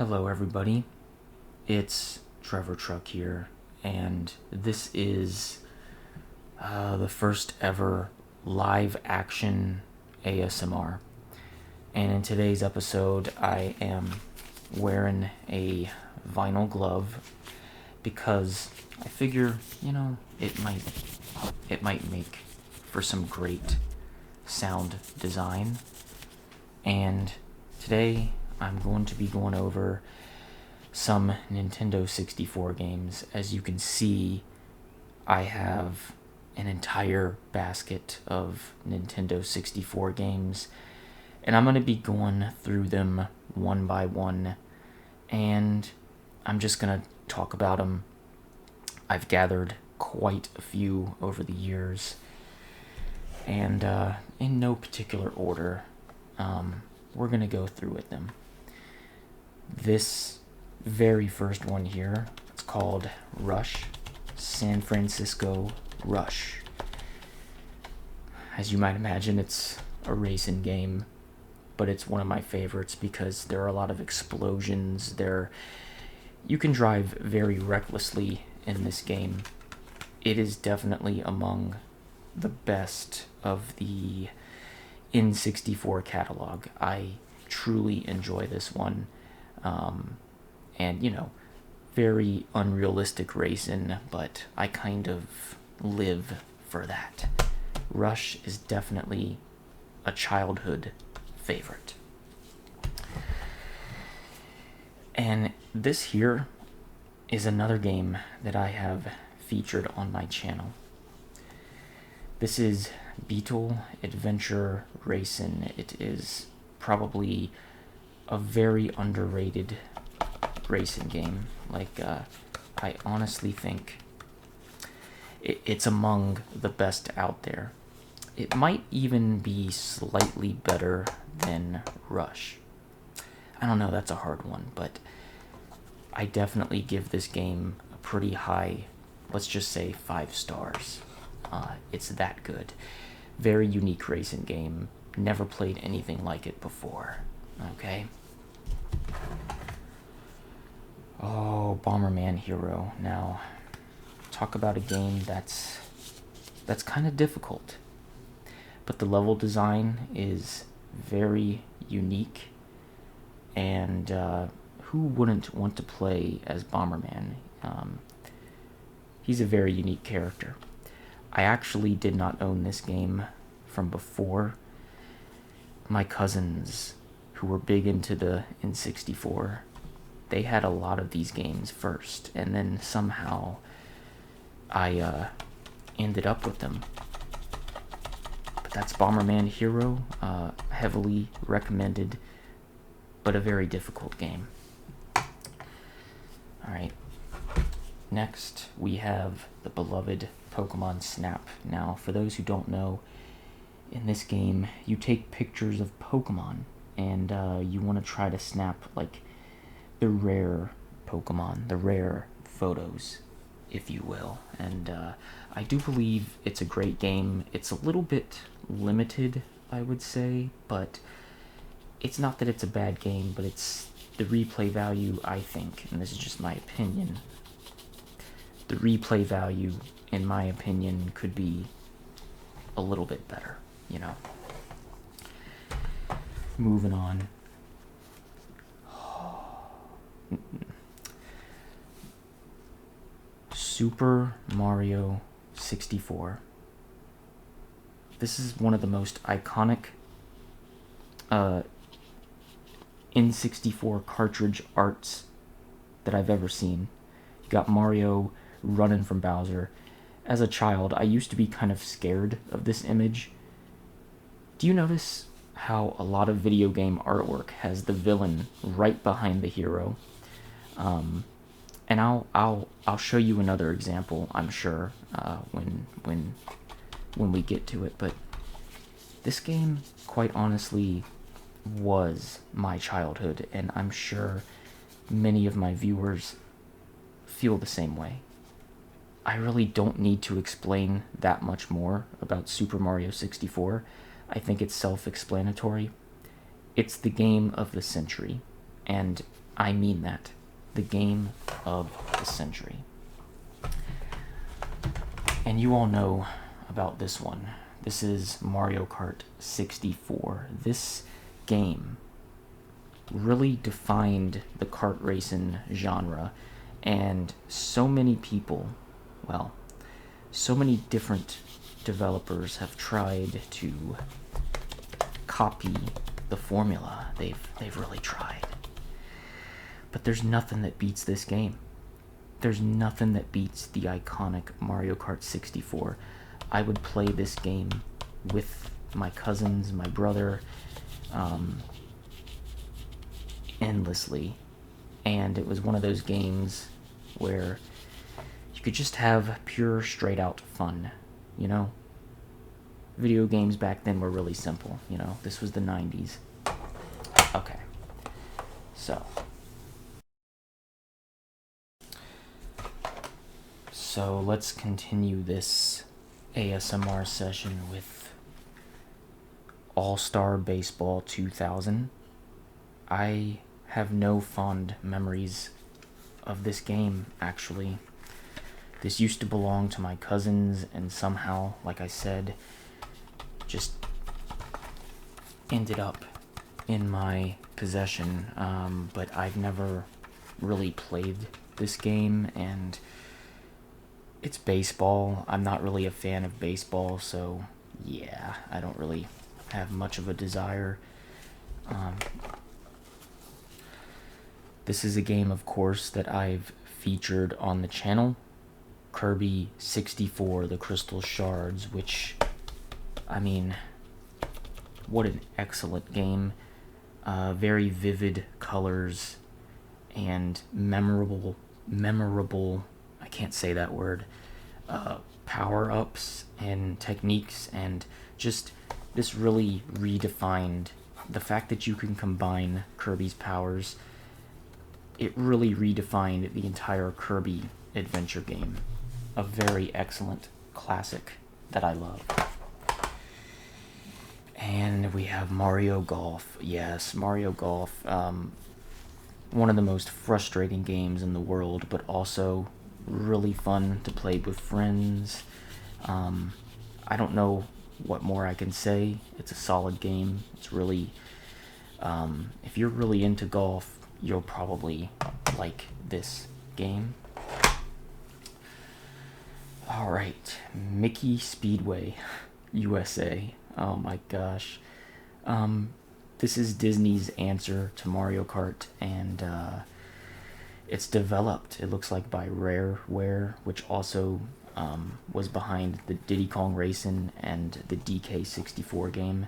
Hello, everybody. It's Trevor Truck here, and this is the first ever live action ASMR. And in today's episode, I am wearing a vinyl glove because I figure, it might make for some great sound design. And today I'm going to be going over some Nintendo 64 games. As you can see, I have an entire basket of Nintendo 64 games, and I'm going to be going through them one by one, and I'm just going to talk about them. I've gathered quite a few over the years, and in no particular order, we're going to go through with them. This very first one here, it's called Rush, San Francisco Rush. As you might imagine, it's a racing game, but it's one of my favorites because there are a lot of explosions. You can drive very recklessly in this game. It is definitely among the best of the N64 catalog. I truly enjoy this one. And very unrealistic racing, but I kind of live for that. Rush is definitely a childhood favorite. And this here is another game that I have featured on my channel. This is Beetle Adventure Racing. It is probably a very underrated racing game. I honestly think it's among the best out there. It might even be slightly better than Rush. I don't know, that's a hard one, but I definitely give this game a pretty high, let's just say 5 stars. It's that good. Very unique racing game. Never played anything like it before. Okay? Oh, Bomberman Hero. Now, talk about a game that's kind of difficult. But the level design is very unique. And who wouldn't want to play as Bomberman? He's a very unique character. I actually did not own this game from before. My cousins, who were big into the N64, they had a lot of these games first, and then somehow I ended up with them. But that's Bomberman Hero, heavily recommended, but a very difficult game. Alright, next we have the beloved Pokemon Snap. Now, for those who don't know, in this game, you take pictures of Pokemon, and you want to try to snap, the rare Pokemon, the rare photos, if you will. And I do believe it's a great game. It's a little bit limited, I would say, but it's not that it's a bad game, but it's the replay value, I think, and this is just my opinion, the replay value, in my opinion, could be a little bit better. Moving on. Super Mario 64. This is one of the most iconic N64 cartridge arts that I've ever seen. You got Mario running from Bowser. As a child, I used to be kind of scared of this image. Do you notice how a lot of video game artwork has the villain right behind the hero? And I'll show you another example, I'm sure, when we get to it. But this game, quite honestly, was my childhood, and I'm sure many of my viewers feel the same way. I really don't need to explain that much more about Super Mario 64. I think it's self-explanatory. It's the game of the century, and I mean that. The game of the century. And you all know about this one. This is Mario Kart 64. This game really defined the kart racing genre, and so many people, well, so many different developers have tried to copy the formula. They've really tried. But there's nothing that beats this game. There's nothing that beats the iconic Mario Kart 64. I would play this game with my cousins, my brother, endlessly. And it was one of those games where you could just have pure, straight out fun, you know? Video games back then were really simple, you know? This was the 90s. Okay. So let's continue this ASMR session with All-Star Baseball 2000. I have no fond memories of this game, actually. This used to belong to my cousins, and somehow, like I said, just ended up in my possession. But I've never really played this game, and it's baseball. I'm not really a fan of baseball, so yeah, I don't really have much of a desire. This is a game, of course, that I've featured on the channel. Kirby 64, the Crystal Shards, which, I mean, what an excellent game. Very vivid colors and memorable, I can't say that word, power-ups and techniques, and just this really redefined the fact that you can combine Kirby's powers. It really redefined the entire Kirby adventure game. A very excellent classic that I love. And we have Mario Golf. Yes, Mario Golf. One of the most frustrating games in the world, but also really fun to play with friends. I don't know what more I can say. It's a solid game. It's really, if you're really into golf, you'll probably like this game. Alright, Mickey Speedway USA. Oh my gosh. This is Disney's answer to Mario Kart, and it's developed, it looks like, by Rareware, which also was behind the Diddy Kong Racing and the DK64 game.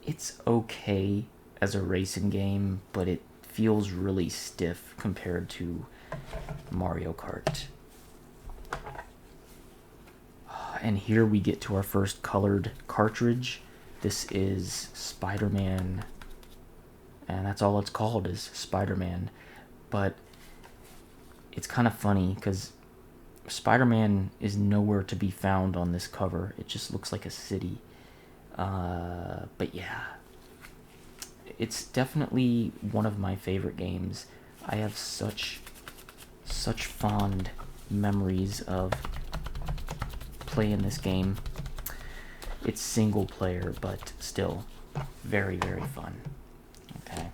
It's okay as a racing game, but it feels really stiff compared to Mario Kart. And here we get to our first colored cartridge. This is Spider-Man, and that's all it's called, is Spider-Man. But it's kind of funny because Spider-Man is nowhere to be found on this cover. It just looks like a city. But yeah, it's definitely one of my favorite games. I have such fond memories of playing this game. It's single player, but still very, very fun. Okay.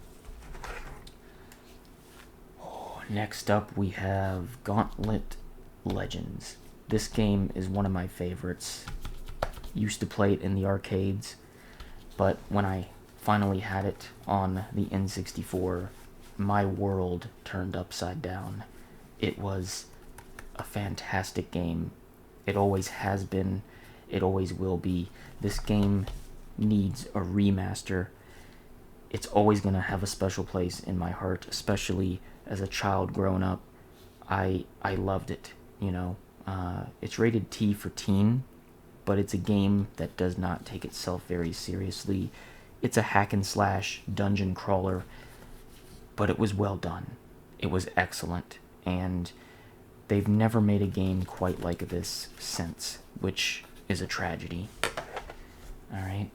Next up, we have Gauntlet Legends. This game is one of my favorites. Used to play it in the arcades, but when I finally had it on the N64, my world turned upside down. It was a fantastic game. It always has been. It always will be. This game needs a remaster. It's always going to have a special place in my heart, especially as a child growing up. I loved it, you know. It's rated T for teen, but it's a game that does not take itself very seriously. It's a hack and slash dungeon crawler, but it was well done. It was excellent, and they've never made a game quite like this since, which is a tragedy. Alright.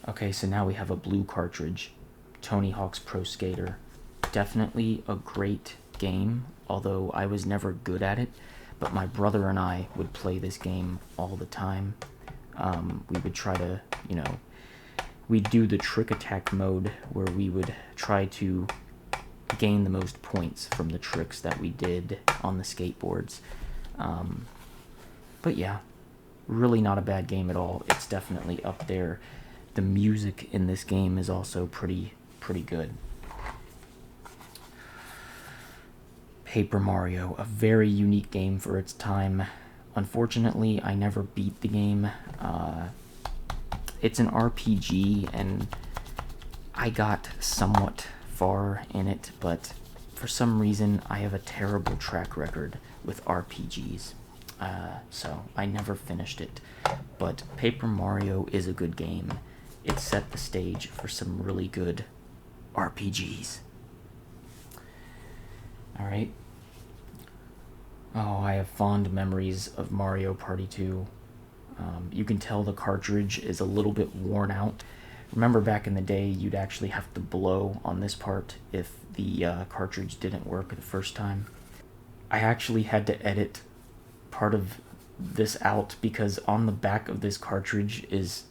Okay, so now we have a blue cartridge. Tony Hawk's Pro Skater. Definitely a great game, although I was never good at it, but my brother and I would play this game all the time. We would try to, we'd do the trick attack mode where we would try to gain the most points from the tricks that we did on the skateboards. But yeah, really not a bad game at all. It's definitely up there. The music in this game is also pretty good. Paper Mario, a very unique game for its time. Unfortunately, I never beat the game. It's an RPG, and I got somewhat far in it, but for some reason, I have a terrible track record with RPGs. So I never finished it. But Paper Mario is a good game. It set the stage for some really good RPGs. Alright. Oh, I have fond memories of Mario Party 2. You can tell the cartridge is a little bit worn out. Remember back in the day, you'd actually have to blow on this part if the cartridge didn't work the first time. I actually had to edit part of this out because on the back of this cartridge is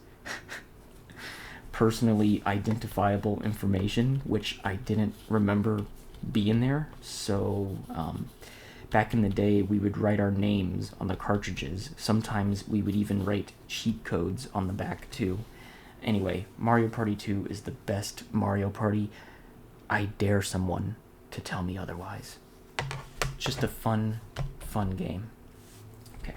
personally identifiable information, which I didn't remember being there. So back in the day, we would write our names on the cartridges. Sometimes we would even write cheat codes on the back too. Anyway, Mario Party 2 is the best Mario Party. I dare someone to tell me otherwise. Just a fun game. Okay.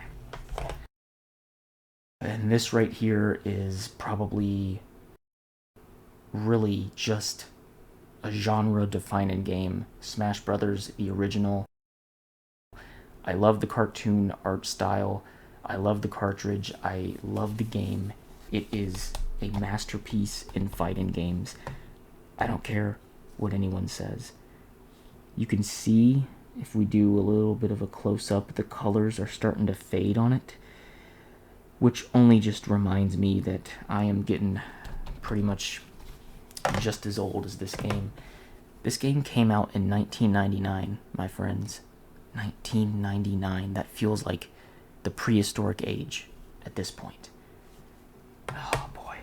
And this right here is probably really just a genre-defining game. Smash Brothers, the original. I love the cartoon art style. I love the cartridge. I love the game. It is a masterpiece in fighting games. I don't care what anyone says. You can see, if we do a little bit of a close-up, the colors are starting to fade on it, which only just reminds me that I am getting pretty much just as old as this game. This game came out in 1999, my friends. 1999. That feels like the prehistoric age at this point. Oh boy.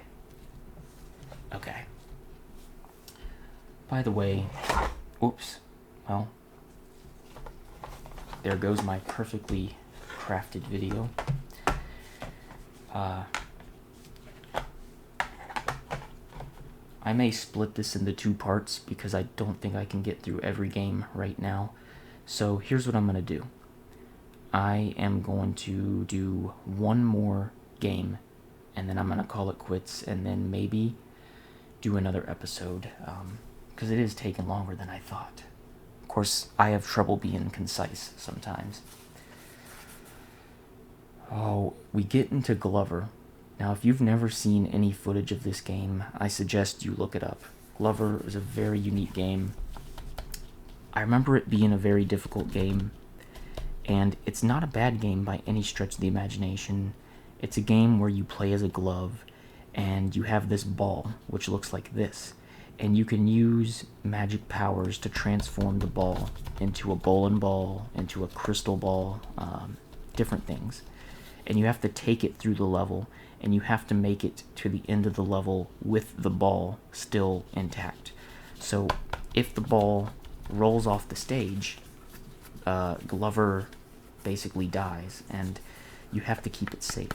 Okay. By the way, oops. Well, there goes my perfectly crafted video. I may split this into 2 parts because I don't think I can get through every game right now. So here's what I'm going to do. I am going to do one more game, and then I'm going to call it quits, and then maybe do another episode, because it is taking longer than I thought. Of course, I have trouble being concise sometimes. Oh, we get into Glover. Now, if you've never seen any footage of this game, I suggest you look it up. Glover is a very unique game. I remember it being a very difficult game, and it's not a bad game by any stretch of the imagination. It's a game where you play as a glove, and you have this ball, which looks like this, and you can use magic powers to transform the ball into a bowling ball, into a crystal ball, different things. And you have to take it through the level, and you have to make it to the end of the level with the ball still intact. So if the ball rolls off the stage, Glover basically dies, and you have to keep it safe.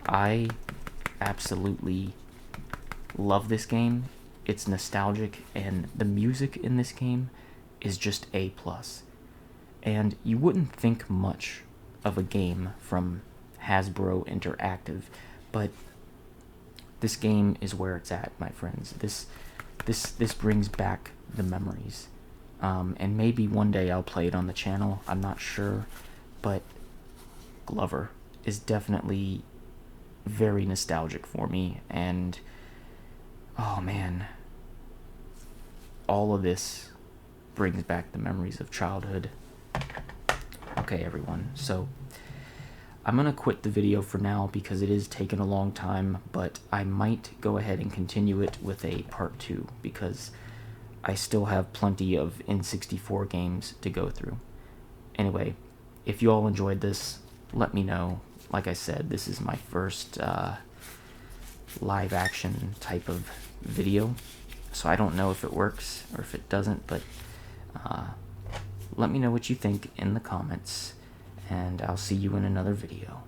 I absolutely love this game. It's nostalgic, and the music in this game is just A+. And you wouldn't think much of a game from Hasbro Interactive, but this game is where it's at, my friends. This brings back the memories. And maybe one day I'll play it on the channel, I'm not sure, but Glover is definitely very nostalgic for me, and oh man, all of this brings back the memories of childhood. Okay, everyone, so I'm going to quit the video for now because it is taking a long time, but I might go ahead and continue it with a part 2 because I still have plenty of N64 games to go through. Anyway, if you all enjoyed this, let me know. Like I said, this is my first live action type of video, so I don't know if it works or if it doesn't, but let me know what you think in the comments, and I'll see you in another video.